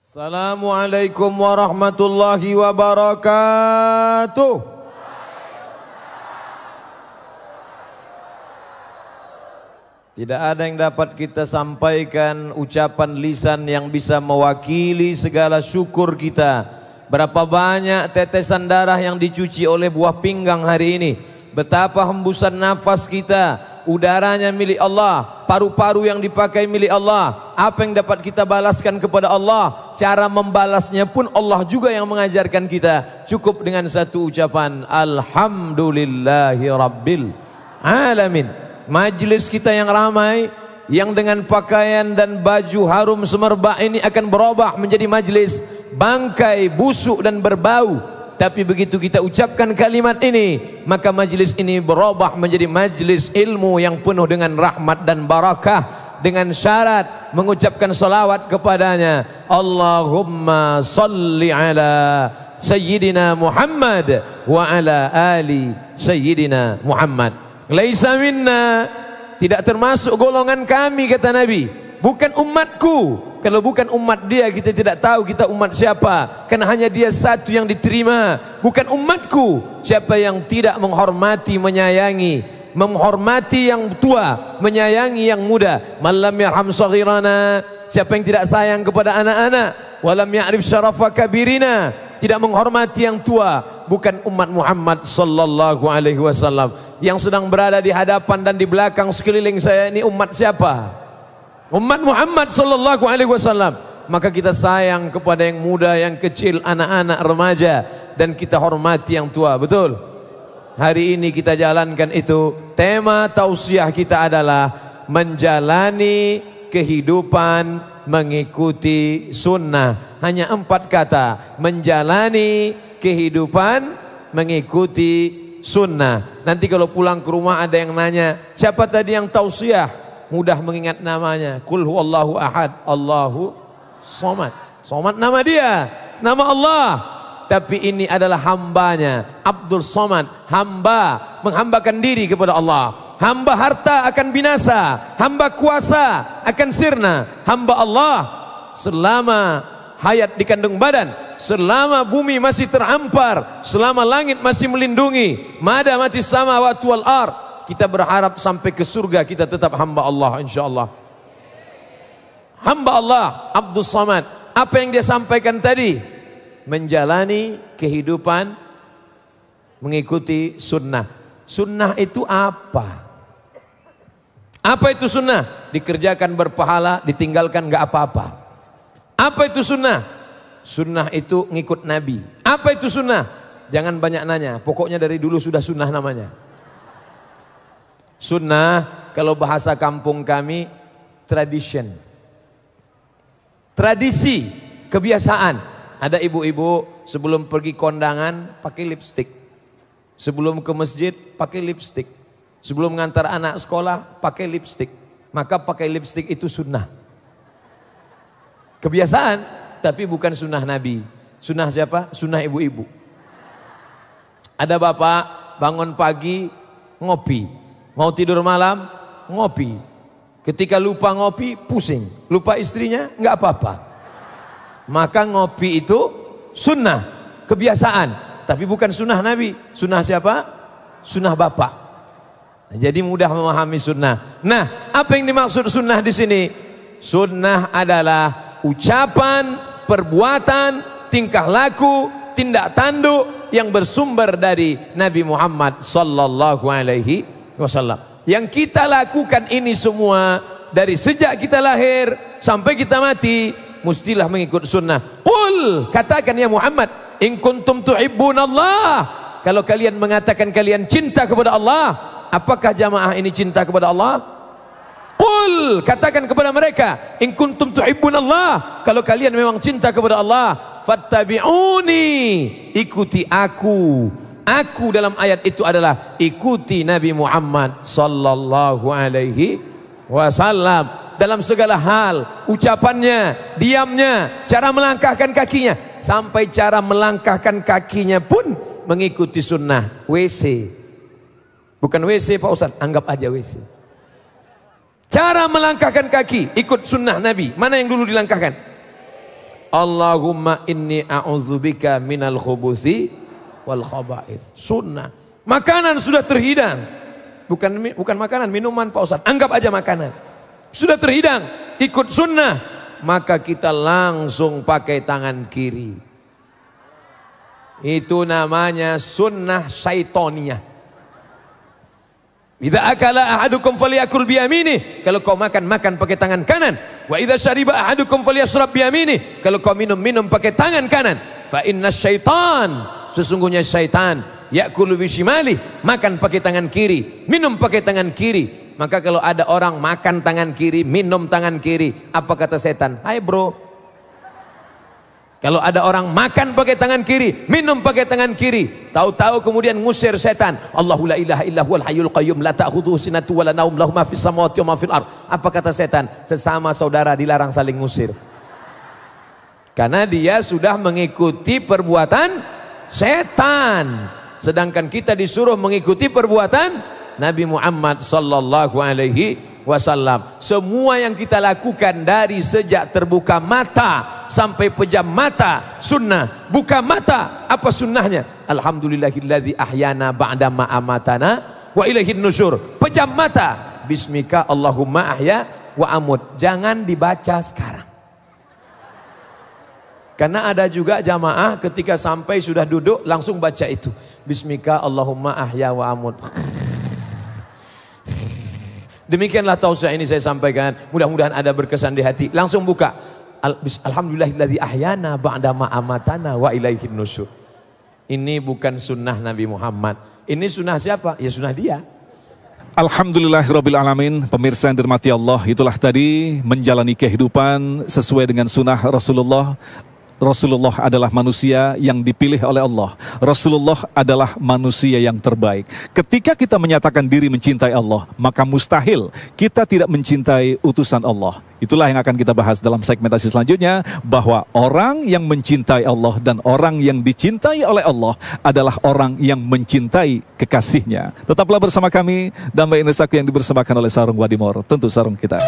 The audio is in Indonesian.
Assalamualaikum warahmatullahi wabarakatuh. Tidak ada yang dapat kita sampaikan ucapan lisan yang bisa mewakili segala syukur kita. Berapa banyak tetesan darah yang dicuci oleh buah pinggang hari ini. Betapa hembusan nafas kita, udaranya milik Allah, paru-paru yang dipakai milik Allah. Apa yang dapat kita balaskan kepada Allah? Cara membalasnya pun Allah juga yang mengajarkan kita. Cukup dengan satu ucapan, Alhamdulillahi Rabbil Alamin. Majlis kita yang ramai, yang dengan pakaian dan baju harum semerbak ini akan berubah menjadi majlis bangkai, busuk dan berbau. Tapi begitu kita ucapkan kalimat ini, maka majlis ini berubah menjadi majlis ilmu yang penuh dengan rahmat dan barakah. Dengan syarat mengucapkan salawat kepadanya. Allahumma salli ala Sayyidina Muhammad wa ala ali Sayyidina Muhammad. Laisa minna, tidak termasuk golongan kami, kata Nabi. Bukan umatku. Kalau bukan umat dia, kita tidak tahu kita umat siapa. Karena hanya dia satu yang diterima. Bukan umatku. Siapa yang tidak menghormati, menyayangi, menghormati yang tua, menyayangi yang muda. Malam yarham saghirana, siapa yang tidak sayang kepada anak-anak, walam ya'rif syarafa kabirina, tidak menghormati yang tua, bukan umat Muhammad sallallahu alaihi wasallam. Yang sedang berada di hadapan dan di belakang sekeliling saya ini umat siapa? Umat Muhammad sallallahu alaihi wasallam. Maka kita sayang kepada yang muda, yang kecil, anak-anak, remaja, dan kita hormati yang tua. Betul? Hari ini kita jalankan itu. Tema tausiah kita adalah menjalani kehidupan mengikuti sunnah. Hanya 4 kata. Menjalani kehidupan mengikuti sunnah. Nanti kalau pulang ke rumah ada yang nanya, siapa tadi yang tausiah? Mudah mengingat namanya. Qul huwallahu ahad, Allahu somad. Somad nama dia, nama Allah. Tapi ini adalah hambanya, Abdul Somad. Hamba menghambakan diri kepada Allah. Hamba harta akan binasa, hamba kuasa akan sirna. Hamba Allah selama hayat di kandung badan, selama bumi masih terhampar, selama langit masih melindungi, mada mati samawati wal ard, kita berharap sampai ke surga kita tetap hamba Allah insyaallah. Hamba Allah Abdul Somad. Apa yang dia sampaikan tadi? Menjalani kehidupan mengikuti sunnah. Sunnah itu apa? Apa itu sunnah? Dikerjakan berpahala, ditinggalkan gak apa-apa. Apa itu sunnah? Sunnah itu ngikut Nabi. Apa itu sunnah? Jangan banyak nanya, pokoknya dari dulu sudah sunnah namanya. Sunnah kalau bahasa kampung kami tradition, tradisi, kebiasaan. Ada ibu-ibu sebelum pergi kondangan pakai lipstik, sebelum ke masjid pakai lipstik, sebelum mengantar anak sekolah pakai lipstik. Maka pakai lipstik itu sunnah, kebiasaan, tapi bukan sunnah Nabi. Sunnah siapa? Sunnah ibu-ibu. Ada bapak bangun pagi ngopi, mau tidur malam ngopi, ketika lupa ngopi pusing, lupa istrinya nggak apa-apa. Maka ngopi itu sunnah, kebiasaan, tapi bukan sunnah Nabi. Sunnah siapa? Sunnah bapak. Jadi mudah memahami sunnah. Nah, apa yang dimaksud sunnah di sini? Sunnah adalah ucapan, perbuatan, tingkah laku, tindak tanduk yang bersumber dari Nabi Muhammad sallallahu alaihi wasallam. Yang kita lakukan ini semua dari sejak kita lahir sampai kita mati, mustilah mengikut sunnah. Qul, katakan ya Muhammad, in kuntum tuhibbunallah, kalau kalian mengatakan kalian cinta kepada Allah. Apakah jamaah ini cinta kepada Allah? Qul, katakan kepada mereka, in kuntum tuhibbunallah, kalau kalian memang cinta kepada Allah, fattabi'uni, ikuti aku. Aku dalam ayat itu adalah ikuti Nabi Muhammad sallallahu alaihi wasallam. Dalam segala hal, ucapannya, diamnya, cara melangkahkan kakinya, sampai cara melangkahkan kakinya pun mengikuti sunnah. WC, bukan WC Pak Ustaz, anggap aja WC. Cara melangkahkan kaki ikut sunnah Nabi. Mana yang dulu dilangkahkan? Allahumma inni a'udzubika minal khubuthi wal khaba'ith. Sunnah. Makanan sudah terhidang. Bukan makanan, minuman Pak Ustadz. Anggap aja makanan. Sudah terhidang, ikut sunnah, maka kita langsung pakai tangan kiri. Itu namanya sunnah syaitoniyah. Idza akala ahadukum falyakul biyamini. Kalau kau makan pakai tangan kanan. Wa idza syariba ahadukum falyashrab biyamini. Kalau kau minum pakai tangan kanan. Fa inna syaitan, sesungguhnya syaitan, yakulu bishimali, makan pakai tangan kiri, minum pakai tangan kiri. Maka kalau ada orang makan tangan kiri, minum tangan kiri, apa kata setan? Hai bro. Kalau ada orang makan pakai tangan kiri, minum pakai tangan kiri, tahu-tahu kemudian ngusir setan. Allahu la ilaha illa huwal hayyul qayyum la ta'khudhuhu sinatun wa la naum lahu ma fis samawati wa ma fil ardh. Apa kata setan? Sesama saudara dilarang saling ngusir. Karena dia sudah mengikuti perbuatan setan. Sedangkan kita disuruh mengikuti perbuatan Nabi Muhammad sallallahu alaihi wasallam. Semua yang kita lakukan dari sejak terbuka mata sampai pejam mata sunnah. Buka mata, apa sunnahnya? Alhamdulillahilladzi ahyana ba'dama amatana wa ilaihin nusyur. Pejam mata, bismika Allahumma ahya wa amut. Jangan dibaca sekarang. Karena ada juga jamaah ketika sampai sudah duduk langsung baca itu. Bismika Allahumma ahya wa amut. Demikianlah tausiah ini saya sampaikan. Mudah-mudahan ada berkesan di hati. Langsung buka. Alhamdulillahilladzi ahyana ba'dama amatana wa ilaihin nusyur. Ini bukan sunnah Nabi Muhammad. Ini sunnah siapa? Ya sunnah dia. Alhamdulillahirabbil alamin. Pemirsa yang dirahmati Allah, itulah tadi menjalani kehidupan sesuai dengan sunnah Rasulullah. Rasulullah adalah manusia yang dipilih oleh Allah. Rasulullah adalah manusia yang terbaik. Ketika kita menyatakan diri mencintai Allah, maka mustahil kita tidak mencintai utusan Allah. Itulah yang akan kita bahas dalam segmentasi selanjutnya, bahwa orang yang mencintai Allah dan orang yang dicintai oleh Allah adalah orang yang mencintai kekasihnya. Tetaplah bersama kami, Damai Indonesia yang dipersembahkan oleh Sarung Wadimor, tentu sarung kita.